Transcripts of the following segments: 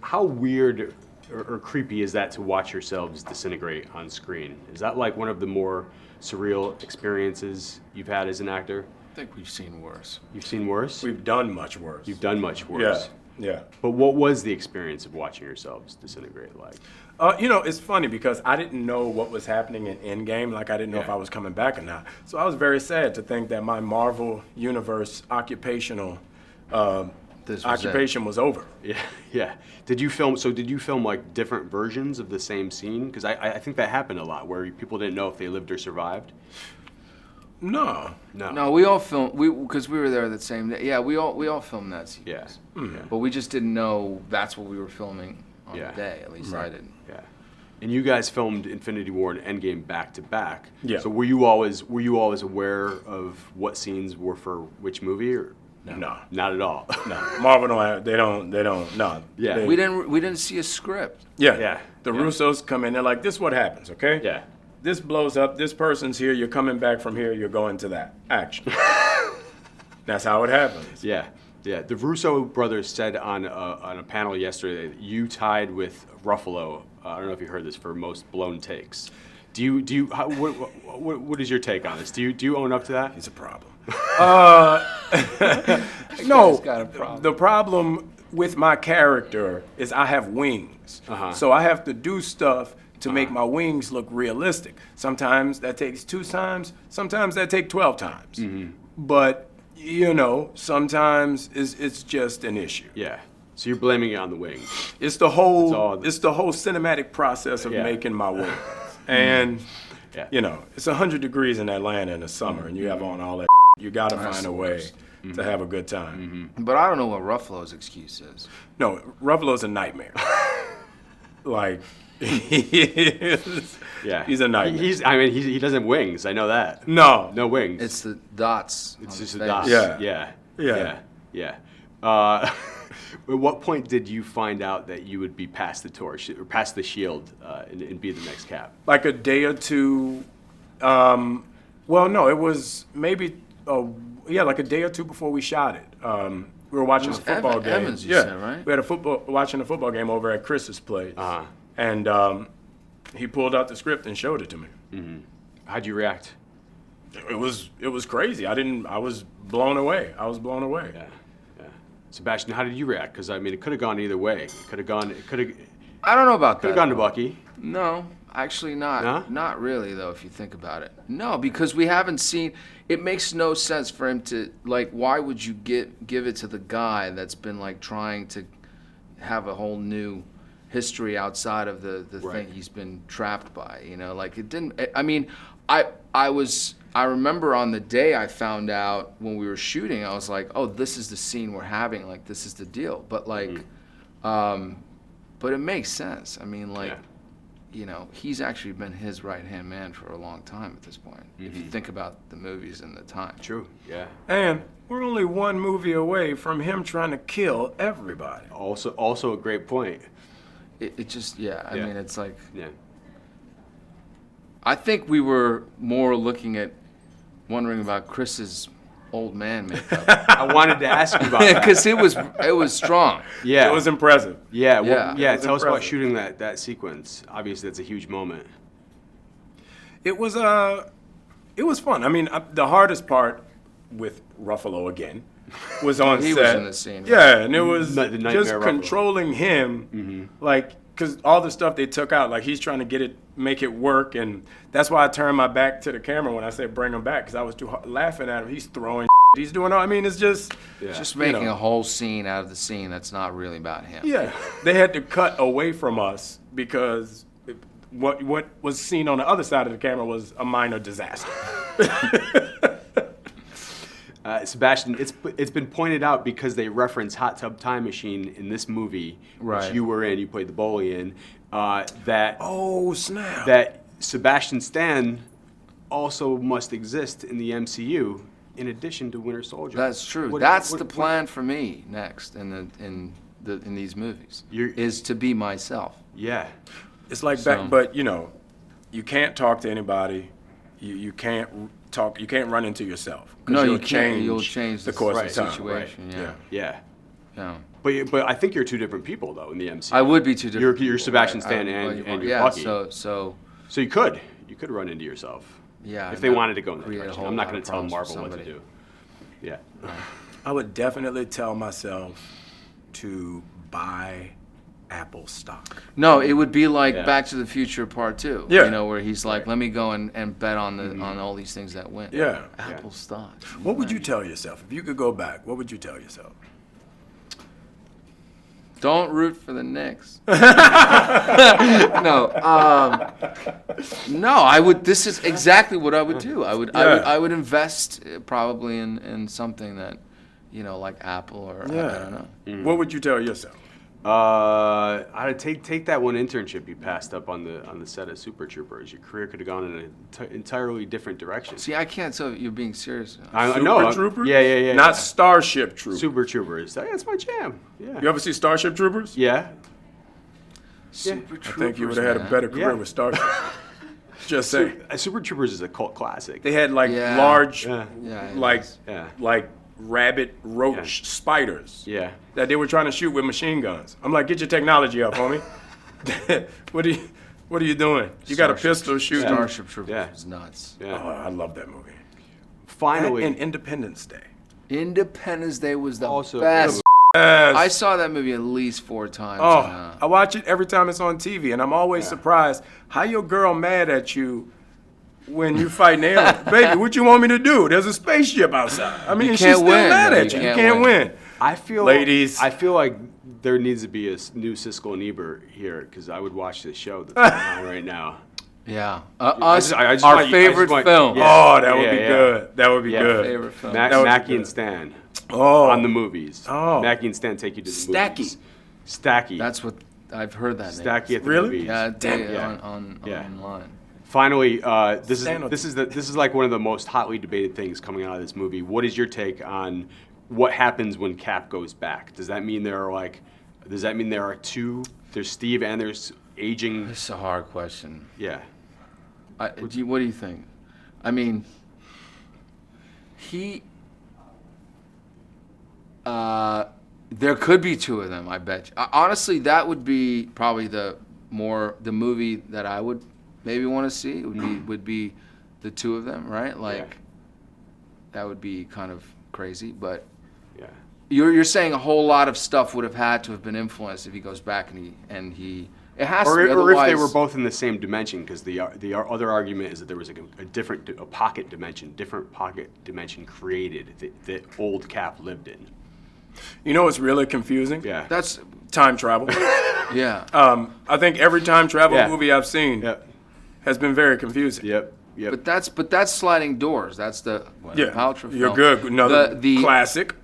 How weird or creepy is that to watch yourselves disintegrate on screen? Is that like one of the more surreal experiences you've had as an actor? I think we've seen worse. You've seen worse? We've done much worse. You've done much worse. Yeah. But what was the experience of watching yourselves disintegrate like? It's funny because I didn't know what was happening in Endgame. Like, I didn't know if I was coming back or not. So I was very sad to think that my Marvel Universe occupational occupation was over. Yeah. Did you film like different versions of the same scene? Because I think that happened a lot, where people didn't know if they lived or survived. No. No, we all filmed because we were there that same day. Yeah, we all filmed that sequence. Yeah. Mm-hmm. But we just didn't know that's what we were filming on Yeah. the day. At least I didn't. Yeah. And you guys filmed Infinity War and Endgame back to back. Yeah. So were you always aware of what scenes were for which movie, or No. not at all? No. Marvel don't no. Yeah. We didn't see a script. Yeah. The Russos come in, they're like, this is what happens, okay? Yeah. This blows up, this person's here, you're coming back from here, you're going to that. Action. That's how it happens. Yeah. The Russo brothers said on a panel yesterday that you tied with Ruffalo. I don't know if you heard this, for most blown takes. What is your take on this? Do you own up to that? He's a problem. No, got a problem. The problem with my character is I have wings. So I have to do stuff to make my wings look realistic. Sometimes that takes 2 times, sometimes that takes 12 times. Mm-hmm. But, sometimes it's just an issue. Yeah. So you're blaming it on the wings. It's the whole cinematic process of Yeah. making my wings. And, Yeah. it's 100 degrees in Atlanta in the summer, and you have on all that. You got to find a way to have a good time. But I don't know what Ruffalo's excuse is. No, Ruffalo's a nightmare. Like, he's a nightmare. He doesn't have wings. I know that. No wings. It's the dots. It's on just the a dot. face. Yeah. At what point did you find out that you would be past the torch or past the shield and be the next Cap? Like a day or two. Well, no, it was maybe like a day or two before we shot it. We were watching a football game. Evans, you said, right? We had watching a football game over at Chris's place, and he pulled out the script and showed it to me. Mm-hmm. How'd you react? It was crazy. I was blown away. Yeah. Sebastian, how did you react? Because it could have gone either way. I don't know about that. Could have gone to Bucky. No, actually not. No? Not really, though, if you think about it. No, because we haven't seen. It makes no sense for him to, why would you give it to the guy that's been, trying to have a whole new history outside of the Right. thing he's been trapped by, it didn't. I remember on the day I found out when we were shooting, I was like, oh, this is the scene we're having, this is the deal. But, but it makes sense. He's actually been his right-hand man for a long time at this point, if you think about the movies and the time. True, yeah. And we're only one movie away from him trying to kill everybody. Also a great point. It just, it's like... Yeah. I think we were more wondering about Chris's old man makeup. I wanted to ask you about that. Because it was strong. Yeah. It was impressive. Yeah, Yeah. tell us about impressive. shooting that sequence. Obviously, that's a huge moment. It was fun. The hardest part with Ruffalo again was on He set. was in the scene, right? Yeah, and it was The Nightmare just Ruffalo. controlling him, because all the stuff they took out, he's trying to make it work, and that's why I turned my back to the camera when I said bring him back, because I was too laughing at him. He's throwing, he's doing all. It's just, Just making a whole scene out of the scene that's not really about him. yeah. They had to cut away from us because what was seen on the other side of the camera was a minor disaster. Sebastian, it's been pointed out because they reference Hot Tub Time Machine in this movie, Right. which you were in, you played the bully in, that Oh, snap. that Sebastian Stan also must exist in the MCU in addition to Winter Soldier. That's true. What- That's what- the plan for me next in these movies. Is to be myself. Yeah. It's like So- but you can't talk to anybody. You can't talk. You can't run into yourself. 'Cause No, you'll you can't. You'll change the course right, of time. situation. Right. Yeah. Yeah. Yeah. But I think you're two different people though in the MCU. I would be two different. You're people, Sebastian right? Stan and you're yeah. Bucky. So So you could run into yourself. yeah. If they wanted to go in that create a direction. whole I'm not lot going of to tell problems for Marvel what to somebody. do. Yeah. I would definitely tell myself to buy Apple stock. No, it would be like Yeah. Back to the Future Part 2. Yeah. You know, where he's like, let me go and bet on the on all these things that win. Yeah. Apple stock. What would you tell yourself if you could go back? What would you tell yourself? Don't root for the Knicks. No, no. I would. This is exactly what I would do. I would invest probably in something that, you know, like Apple or I don't know. What would you tell yourself? I'd take that one internship you passed up on the set of Super Troopers. Your career could have gone in an entirely different direction. See, I can't tell if you're being serious. I Super know. Troopers? Yeah. Not Starship Troopers. Super Troopers. That's my jam. Yeah. You ever see Starship Troopers? Yeah. Super I Troopers, think you would have had a man. better career Yeah. with Starship. Just saying. Super Troopers is a cult classic. They had like Yeah. large, Yeah. Yeah, it like is. Yeah. like rabbit roach spiders Yeah. that they were trying to shoot with machine guns. I'm like, get your technology up, homie. What are you doing? You got a Starship- pistol shooting. Starship Troopers Yeah. was nuts. Oh, Yeah. I love that movie. Finally. And Independence Day. Independence Day was the Also- best. Yes. I saw that movie at least 4 times. Oh, and, I watch it every time it's on TV, and I'm always surprised how your girl mad at you when you fighting aliens. Baby, what you want me to do? There's a spaceship outside. I mean, You she's can't still win. mad No, at you you. You can't can't win. win. I feel Ladies. I feel like there needs to be a new Siskel and Ebert here because I would watch this show that's going on right now. yeah. I Us, just our want- I just favorite want- film. Yeah. Oh, that would Yeah, be yeah. good. That would be Yeah. good. Favorite film. That would be Mackie good. and Stan Oh, on the movies. Oh. Mackie and Stan take you to the Stackie. movies. Stackie. That's what I've heard that name. Stackie at the Really? movies. Yeah, Damn. Yeah. on online. Finally, this Stan will- is like one of the most hotly debated things coming out of this movie. What is your take on what happens when Cap goes back? Does that mean there are two? There's Steve and there's aging. This is a hard question. Yeah. What do you think? I mean, there could be 2 of them. I bet you. Honestly, that would be probably the movie that I would maybe want to see. Would be the 2 of them, right? Like, that would be kind of crazy. But Yeah. you're saying a whole lot of stuff would have had to have been influenced if he goes back and he. It has to Or be, if they otherwise- were both in the same dimension, because the other argument is that there was a pocket dimension created that old Cap lived in. You know what's really confusing? Yeah. That's Time travel. yeah. I think every time travel Yeah. movie I've seen Yep. has been very confusing. Yep. But that's sliding doors. That's the Paltrow You're film. good. Another The classic.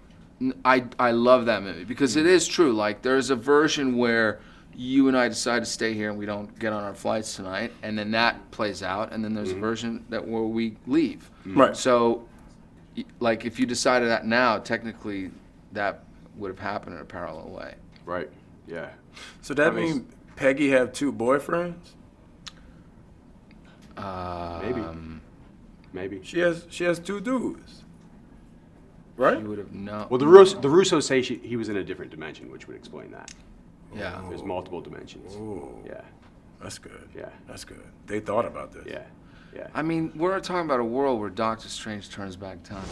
I love that movie because it is true. Like there's a version where you and I decide to stay here and we don't get on our flights tonight, and then that plays out, and then there's a version where we leave. Right. So, like if you decided that now, technically that would have happened in a parallel way. Right. Yeah. So that mean- means Peggy have 2 boyfriends? Maybe. She has 2 dudes. Right? You would have known. Well, the Russos say he was in a different dimension, which would explain that. Yeah. There's multiple dimensions. Ooh. Yeah. That's good. Yeah. That's good. They thought about this. Yeah. Yeah. I mean, we're talking about a world where Doctor Strange turns back time.